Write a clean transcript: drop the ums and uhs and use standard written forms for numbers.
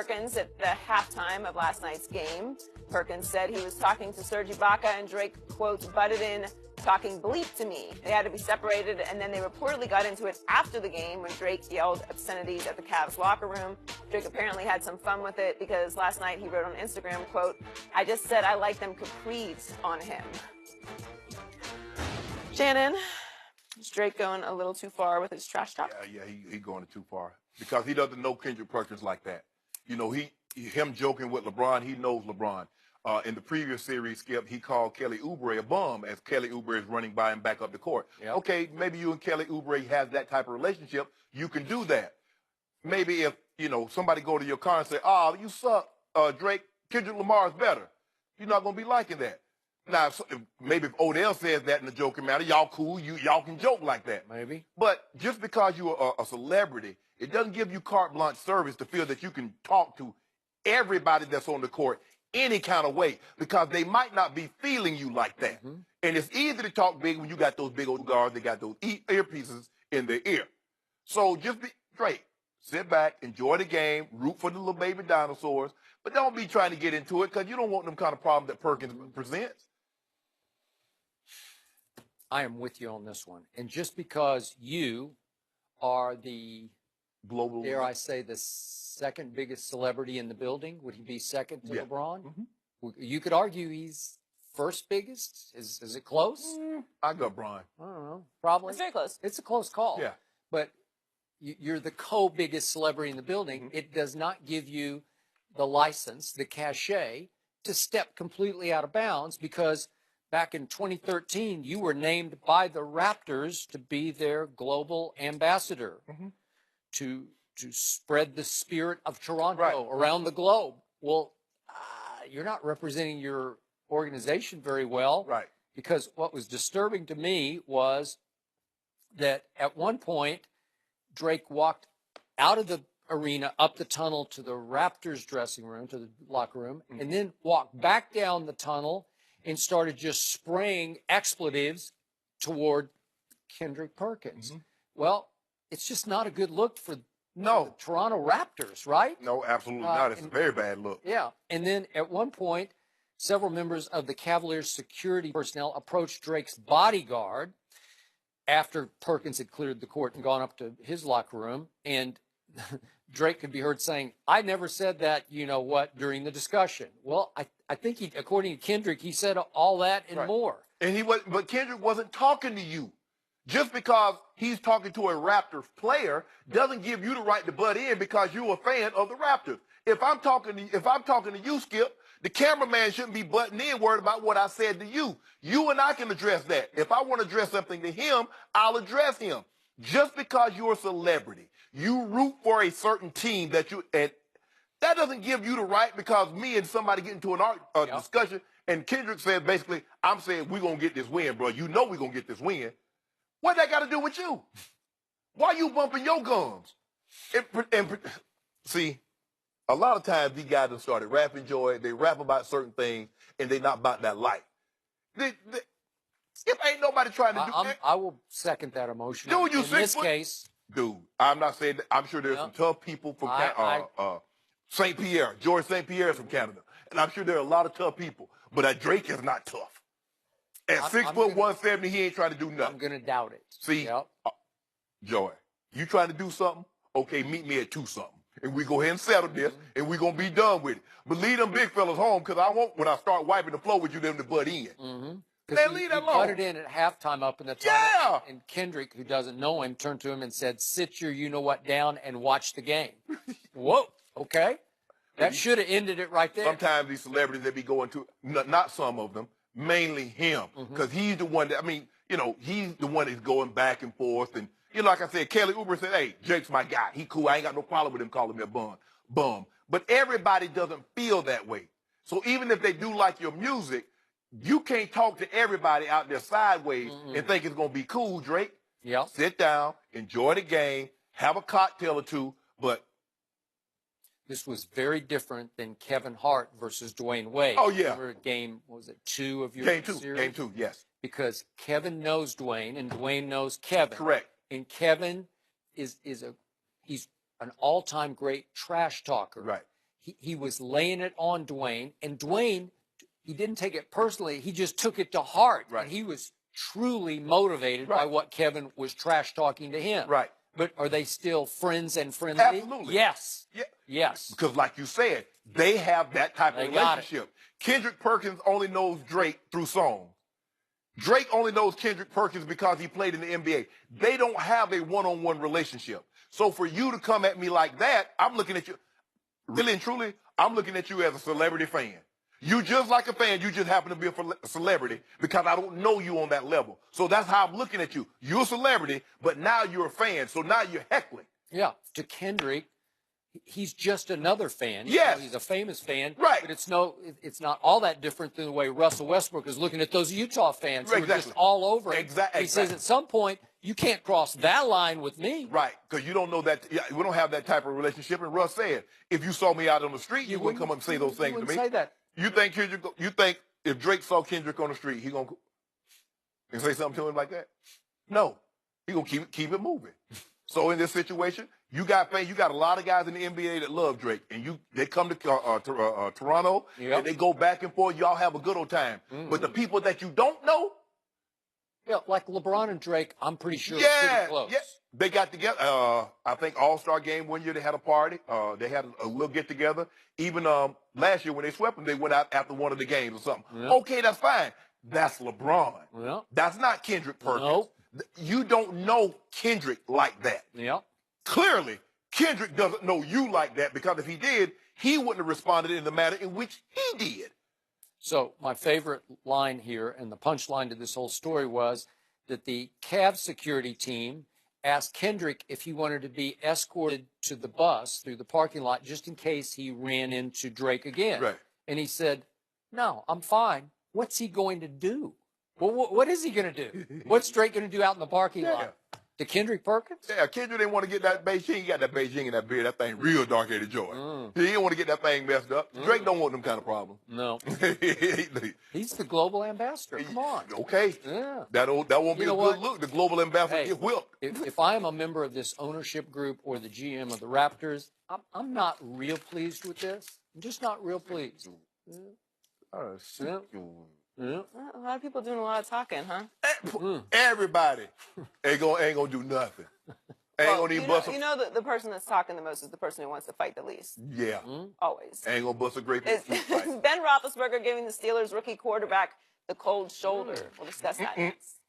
Perkins at the halftime of last night's game. Perkins said he was talking to Serge Ibaka and Drake, quote, butted in, talking bleep to me. They had to be separated, and then they reportedly got into it after the game when Drake yelled obscenities at the Cavs locker room. Drake apparently had some fun with it because last night he wrote on Instagram, quote, I just said I like them capris on him. Shannon, is Drake going a little too far with his trash talk? Yeah, he going too far because he doesn't know Kendrick Perkins like that. You know, him joking with LeBron, he knows LeBron. In the previous series, Skip, he called Kelly Oubre a bum as Kelly Oubre is running by him back up the court. Yep. Okay, maybe you and Kelly Oubre have that type of relationship. You can do that. Maybe if, you know, somebody go to your car and say, oh, you suck, Drake, Kendrick Lamar is better. You're not going to be liking that. Now, maybe if Odell says that in a joking manner, y'all cool, y'all can joke like that. Maybe. But just because you're a celebrity, it doesn't give you carte blanche service to feel that you can talk to everybody that's on the court any kind of way because they might not be feeling you like that. Mm-hmm. And it's easy to talk big when you got those big old guards, they got those earpieces in their ear. So just be straight. Sit back, enjoy the game, root for the little baby dinosaurs, but don't be trying to get into it because you don't want them kind of problems that Perkins presents. I am with you on this one. And just because you are the global, dare I say, the second biggest celebrity in the building, would he be second to LeBron? Mm-hmm. You could argue he's first biggest. Is it close? I got Bron. I don't know. Probably. It's very close. It's a close call. Yeah. But you're the co-biggest celebrity in the building. Mm-hmm. It does not give you the license, the cachet, to step completely out of bounds because back in 2013, you were named by the Raptors to be their global ambassador, to spread the spirit of Toronto around the globe. Well, you're not representing your organization very well. Right. Because what was disturbing to me was that at one point, Drake walked out of the arena, up the tunnel to the Raptors dressing room, to the locker room, and then walked back down the tunnel and started just spraying expletives toward Kendrick Perkins. Well, it's just not a good look for the Toronto Raptors, right? No, absolutely not. It's a very bad look. Yeah. And then at one point, several members of the Cavaliers security personnel approached Drake's bodyguard after Perkins had cleared the court and gone up to his locker room. And Drake could be heard saying, I never said that, you know what, during the discussion. Well, I think he, according to Kendrick, he said all that and more. And but Kendrick wasn't talking to you. Just because he's talking to a Raptors player doesn't give you the right to butt in because you're a fan of the Raptors. If I'm talking to you, Skip, the cameraman shouldn't be butting in worried about what I said to you. You and I can address that. If I want to address something to him, I'll address him. Just because you're a celebrity, you root for a certain team and that doesn't give you the right because me and somebody get into an discussion and Kendrick said basically, I'm saying we're going to get this win, bro. You know we're going to get this win. What that got to do with you? Why you bumping your gums? See, a lot of times these guys have started rapping, Joy. They rap about certain things, and they not about that life. If ain't nobody trying to do that. I will second that emotion. Dude, in this case. Dude, I'm not saying that. I'm sure there's some tough people from St. Pierre. George St. Pierre is from Canada. And I'm sure there are a lot of tough people. But Drake is not tough. At 6 foot 170, he ain't trying to do nothing. I'm going to doubt it. See, Joy, you trying to do something? Okay, meet me at 2 something. And we go ahead and settle this, and we're going to be done with it. But leave them big fellas home, because I want, when I start wiping the floor with you, them to butt in. Man, leave that alone. He butted in at halftime up in the tunnel, and Kendrick, who doesn't know him, turned to him and said, sit your you-know-what down and watch the game. Whoa, okay. That should have ended it right there. Sometimes these celebrities, they be going to, not some of them, mainly him, because he's the one that, I mean, you know, he's the one that's going back and forth. And, you know, like I said, Kelly Oubre said, hey, Jake's my guy. He cool. I ain't got no problem with him calling me a bum. But everybody doesn't feel that way. So even if they do like your music, you can't talk to everybody out there sideways and think it's going to be cool, Drake. Yeah. Sit down, enjoy the game, have a cocktail or two, but this was very different than Kevin Hart versus Dwayne Wade. Oh, yeah. Remember game, what was it, 2 of your series? Game 2, yes. Because Kevin knows Dwayne and Dwayne knows Kevin. Correct. And Kevin he's an all-time great trash talker. Right. he was laying it on Dwayne, and Dwayne, he didn't take it personally. He just took it to heart. Right. And he was truly motivated by what Kevin was trash talking to him. Right. But are they still friends and friendly? Absolutely. Yes. Yeah. Yes. Because like you said, they have that type of They got it. relationship. Kendrick Perkins only knows Drake through song. Drake only knows Kendrick Perkins because he played in the NBA. They don't have a one-on-one relationship. So for you to come at me like that, I'm looking at you, really and truly, I'm looking at you as a celebrity fan. You just like a fan, you just happen to be a celebrity because I don't know you on that level. So that's how I'm looking at you. You're a celebrity, but now you're a fan. So now you're heckling. Yeah. To Kendrick, he's just another fan. Yes. He's a famous fan. Right. But it's not all that different than the way Russell Westbrook is looking at those Utah fans who are just all over it. Exactly. He says at some point, you can't cross that line with me. Right, because you don't know that. We don't have that type of relationship. And Russ said, if you saw me out on the street, you wouldn't come up and say those things to me. Say that. You think Kendrick? You think if Drake saw Kendrick on the street, he gonna say something to him like that? No, he gonna keep it moving. So in this situation, you got fans. You got a lot of guys in the NBA that love Drake, and they come to Toronto, and they go back and forth. Y'all have a good old time. But the people that you don't know. Yeah, like LeBron and Drake, I'm pretty sure are pretty close. Yeah, they got together. I think All-Star game one year they had a party. They had a little get-together. Even last year when they swept them, they went out after one of the games or something. Yeah. Okay, that's fine. That's LeBron. Yeah. That's not Kendrick Perkins. Nope. You don't know Kendrick like that. Yeah. Clearly, Kendrick doesn't know you like that because if he did, he wouldn't have responded in the manner in which he did. So my favorite line here and the punchline to this whole story was that the Cavs security team asked Kendrick if he wanted to be escorted to the bus through the parking lot just in case he ran into Drake again. Right. And he said, no, I'm fine. What's he going to do? Well, what is he going to do? What's Drake going to do out in the parking lot? To Kendrick Perkins? Yeah, Kendrick didn't want to get that Beijing. He got that Beijing in that beard. That thing real dark-headed joy. He didn't want to get that thing messed up. Drake don't want them kind of problems. No. He's the global ambassador. Come on. Okay. Yeah. That won't be a good look. The global ambassador get whipped. If I am a member of this ownership group or the GM of the Raptors, I'm not real pleased with this. I'm just not real pleased. A lot of people doing a lot of talking, huh? Everybody ain't gonna do nothing. Ain't gonna even bust. You know the person that's talking the most is the person who wants to fight the least. Yeah. Always. Ain't gonna bust a grape. Is Ben Roethlisberger giving the Steelers rookie quarterback the cold shoulder? We'll discuss that next.